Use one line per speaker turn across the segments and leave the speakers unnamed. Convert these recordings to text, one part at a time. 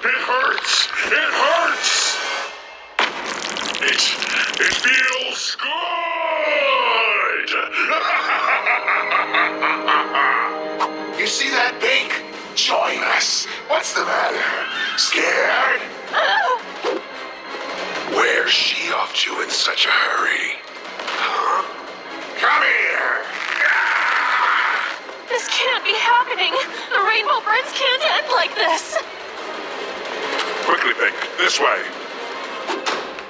It hurts! It hurts! It feels good! You see that, Pink? Join us. What's the matter? Scared? Where's she off to in such a hurry? Huh? Come here!
This can't be happening. The Rainbow Friends can't end like this.
Quickly, Pink. This way.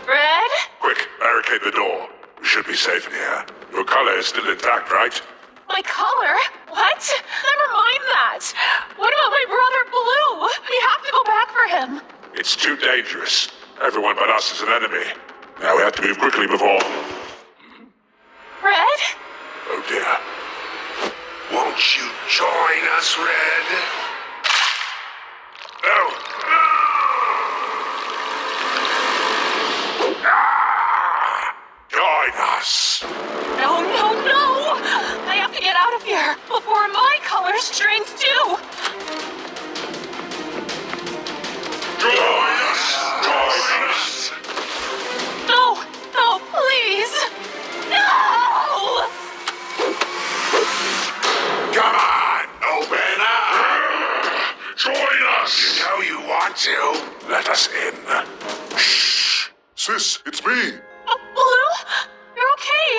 Red?
Quick, barricade the door. We should be safe in here. Your color is still intact, right?
My color? What? Never mind that. What about my brother Blue? We have to go back for him.
It's too dangerous. Everyone but us is an enemy. Now we have to move quickly before...
Red?
Oh dear. Won't you join us, Red? No! Join us!
No, no, no! I have to get out of here before my colors change too!
Join us! Join us!
No, no, please! No!
Come on, open up! Join us! You know you want to. Let us in. Shh! Sis, it's me!
Blue? You're okay?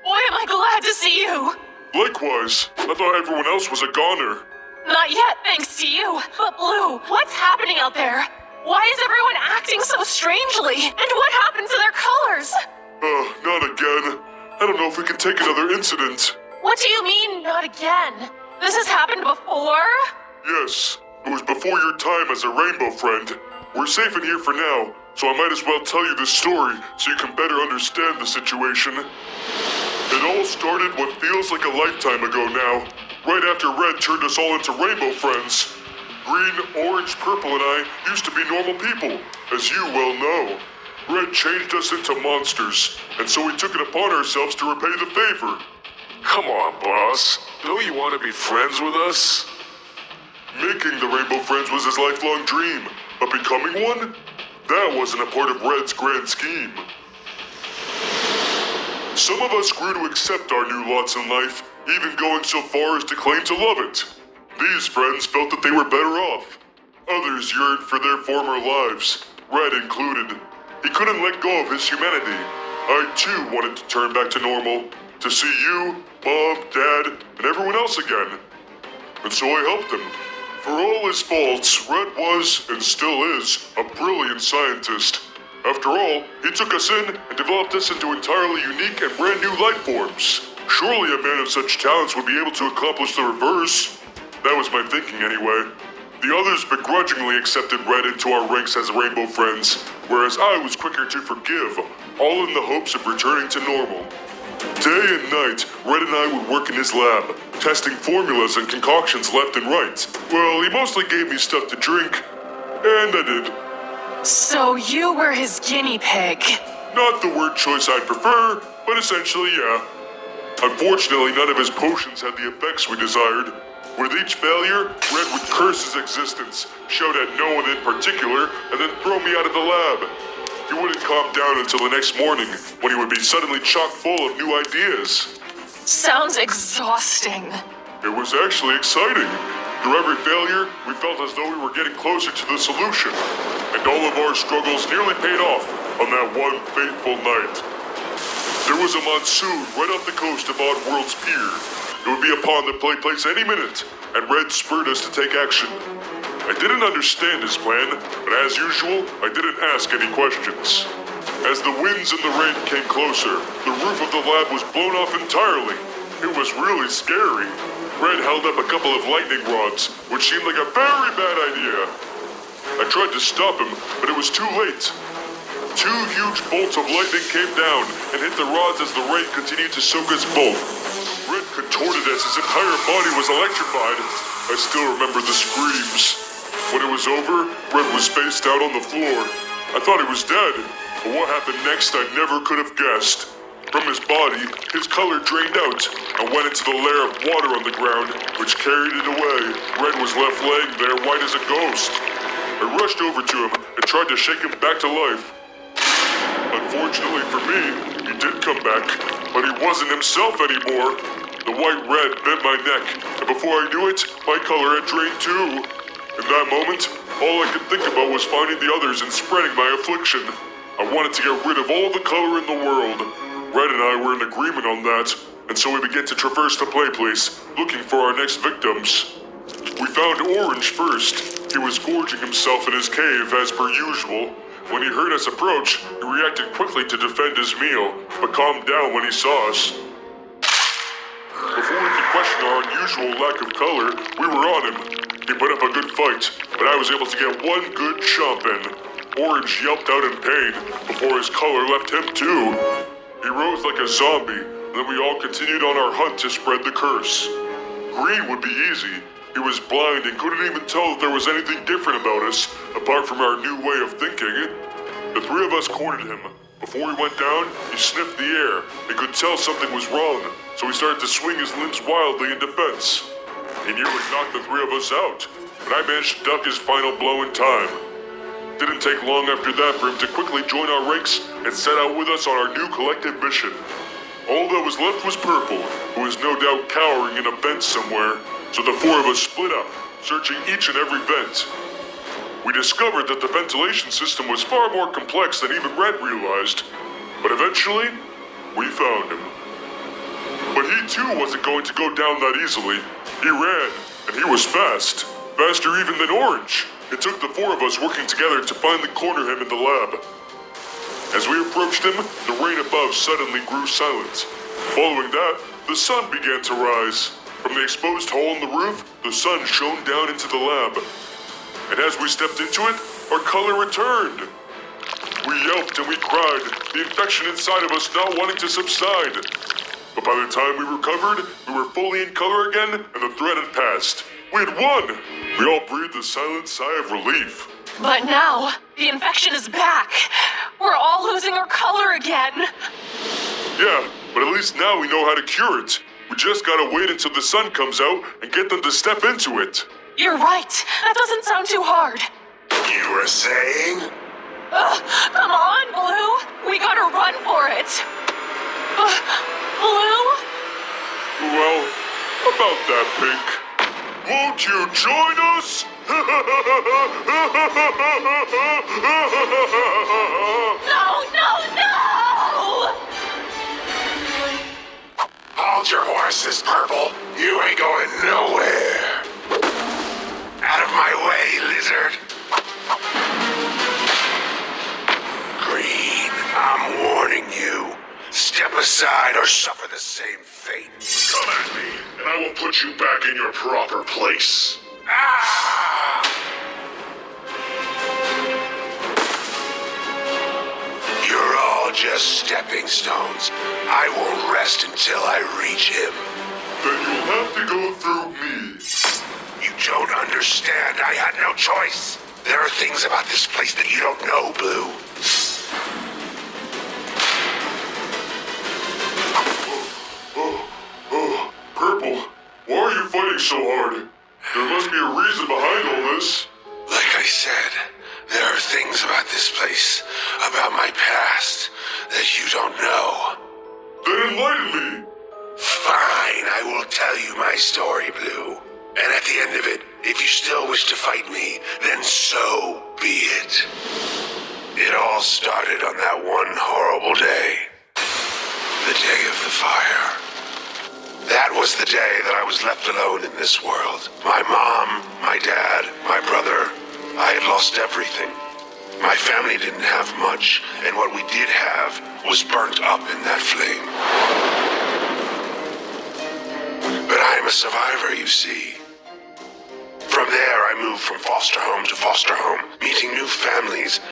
Boy, am I glad to see you!
Likewise. I thought everyone else was a goner.
Not yet, thanks to you. But Blue, what's happening out there? Why is everyone acting so strangely? And what happened to their colors?
Not again. I don't know if we can take another incident.
What do you mean, not again? This has happened before?
Yes, it was before your time as a rainbow friend. We're safe in here for now, so I might as well tell you this story so you can better understand the situation. It all started what feels like a lifetime ago now, right after Red turned us all into rainbow friends. Green, orange, purple, and I used to be normal people, as you well know. Red changed us into monsters, and so we took it upon ourselves to repay the favor. Come on, boss. Don't you want to be friends with us? Making the Rainbow Friends was his lifelong dream, but becoming one? That wasn't a part of Red's grand scheme. Some of us grew to accept our new lots in life, even going so far as to claim to love it. These friends felt that they were better off. Others yearned for their former lives, Red included. He couldn't let go of his humanity. I too wanted to turn back to normal, to see you, Mom, Dad, and everyone else again. And so I helped him. For all his faults, Red was, and still is, a brilliant scientist. After all, he took us in and developed us into entirely unique and brand new life forms. Surely a man of such talents would be able to accomplish the reverse. That was my thinking anyway. The others begrudgingly accepted Red into our ranks as Rainbow Friends, whereas I was quicker to forgive, all in the hopes of returning to normal. Day and night, Red and I would work in his lab, testing formulas and concoctions left and right. Well, he mostly gave me stuff to drink, and I did.
So you were his guinea pig.
Not the word choice I'd prefer, but essentially, yeah. Unfortunately, none of his potions had the effects we desired. With each failure, Red would curse his existence, shout at no one in particular, and then throw me out of the lab. He wouldn't calm down until the next morning, when he would be suddenly chock full of new ideas.
Sounds exhausting.
It was actually exciting. Through every failure, we felt as though we were getting closer to the solution. And all of our struggles nearly paid off on that one fateful night. There was a monsoon right off the coast of Oddworld's pier. It would be upon the place any minute, and Red spurred us to take action. I didn't understand his plan, but as usual, I didn't ask any questions. As the winds and the rain came closer, the roof of the lab was blown off entirely. It was really scary. Red held up a couple of lightning rods, which seemed like a very bad idea. I tried to stop him, but it was too late. Two huge bolts of lightning came down and hit the rods as the rain continued to soak us both. Red contorted as his entire body was electrified. I still remember the screams. When it was over, Red was spaced out on the floor. I thought he was dead, but what happened next I never could have guessed. From his body, his color drained out and went into the layer of water on the ground, which carried it away. Red was left laying there white as a ghost. I rushed over to him and tried to shake him back to life. Unfortunately for me, he did come back, but he wasn't himself anymore. The white red bit my neck, and before I knew it, my color had drained too. In that moment, all I could think about was finding the others and spreading my affliction. I wanted to get rid of all the color in the world. Red and I were in agreement on that, and so we began to traverse the play place, looking for our next victims. We found Orange first. He was gorging himself in his cave as per usual. When he heard us approach, he reacted quickly to defend his meal, but calmed down when he saw us. Before we could question our unusual lack of color, we were on him. He put up a good fight, but I was able to get one good chomp in. Orange yelped out in pain before his color left him too. He rose like a zombie, and then we all continued on our hunt to spread the curse. Green would be easy. He was blind and couldn't even tell if there was anything different about us, apart from our new way of thinking. The three of us cornered him. Before he went down, he sniffed the air and could tell something was wrong, so he started to swing his limbs wildly in defense. He nearly knocked the three of us out, but I managed to duck his final blow in time. Didn't take long after that for him to quickly join our ranks and set out with us on our new collective mission. All that was left was Purple, who was no doubt cowering in a vent somewhere, so the four of us split up, searching each and every vent. We discovered that the ventilation system was far more complex than even Red realized, but eventually, we found him. But he too wasn't going to go down that easily. He ran, and he was fast, faster even than Orange. It took the four of us working together to finally corner him in the lab. As we approached him, the rain above suddenly grew silent. Following that, the sun began to rise. From the exposed hole in the roof, the sun shone down into the lab. And as we stepped into it, our color returned. We yelped and we cried, the infection inside of us not wanting to subside. But by the time we recovered, we were fully in color again, and the threat had passed. We had won! We all breathed a silent sigh of relief.
But now, the infection is back. We're all losing our color again.
Yeah, but at least now we know how to cure it. We just gotta wait until the sun comes out and get them to step into it.
You're right. That doesn't sound too hard.
You were saying?
Come on, Blue. We gotta run for it. Blue?
Well, about that, Pink. Won't you join us?
No!
Hold your horses, Purple. You ain't going nowhere. Out of my way, lizard. Green, I'm warning you. Step aside or suffer the same fate. Come at me, and I will put you back in your proper place. Ah! You're all just stepping stones. I won't rest until I reach him.
Then you'll have to go through me.
You don't understand. I had no choice. There are things about this place that you don't know, Blue.
Purple, why are you fighting so hard? There must be a reason behind all this.
Like I said, there are things about this place, about my past, that you don't know.
Then enlighten me.
Fine, I will tell you my story, Blue. And at the end of it, if you still wish to fight me, then so be it. It all started on that one horrible day. The day of the fire. That was the day that I was left alone in this world. My mom, my dad, my brother. I had lost everything. My family didn't have much, and what we did have was burnt up in that flame. But I'm a survivor, you see. From there, I moved from foster home to foster home, meeting new families,